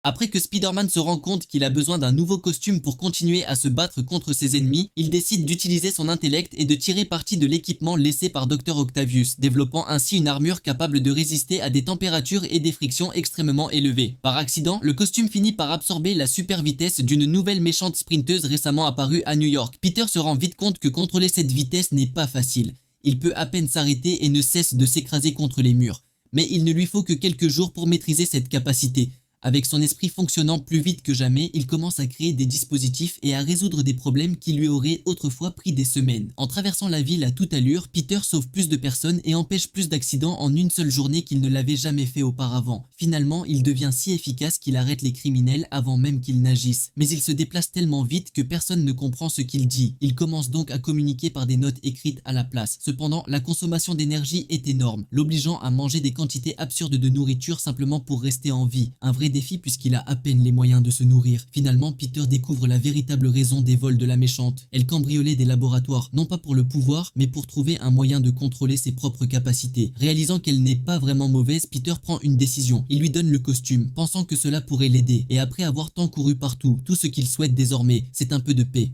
Après que Spider-Man se rend compte qu'il a besoin d'un nouveau costume pour continuer à se battre contre ses ennemis, il décide d'utiliser son intellect et de tirer parti de l'équipement laissé par Dr. Octavius, développant ainsi une armure capable de résister à des températures et des frictions extrêmement élevées. Par accident, le costume finit par absorber la super vitesse d'une nouvelle méchante sprinteuse récemment apparue à New York. Peter se rend vite compte que contrôler cette vitesse n'est pas facile. Il peut à peine s'arrêter et ne cesse de s'écraser contre les murs. Mais il ne lui faut que quelques jours pour maîtriser cette capacité. Avec son esprit fonctionnant plus vite que jamais, il commence à créer des dispositifs et à résoudre des problèmes qui lui auraient autrefois pris des semaines. En traversant la ville à toute allure, Peter sauve plus de personnes et empêche plus d'accidents en une seule journée qu'il ne l'avait jamais fait auparavant. Finalement, il devient si efficace qu'il arrête les criminels avant même qu'ils n'agissent. Mais il se déplace tellement vite que personne ne comprend ce qu'il dit. Il commence donc à communiquer par des notes écrites à la place. Cependant, la consommation d'énergie est énorme, l'obligeant à manger des quantités absurdes de nourriture simplement pour rester en vie. Un vrai défi puisqu'il a à peine les moyens de se nourrir. Finalement, Peter découvre la véritable raison des vols de la méchante. Elle cambriolait des laboratoires, non pas pour le pouvoir, mais pour trouver un moyen de contrôler ses propres capacités. Réalisant qu'elle n'est pas vraiment mauvaise, Peter prend une décision. Il lui donne le costume, pensant que cela pourrait l'aider. Et après avoir tant couru partout, tout ce qu'il souhaite désormais, c'est un peu de paix.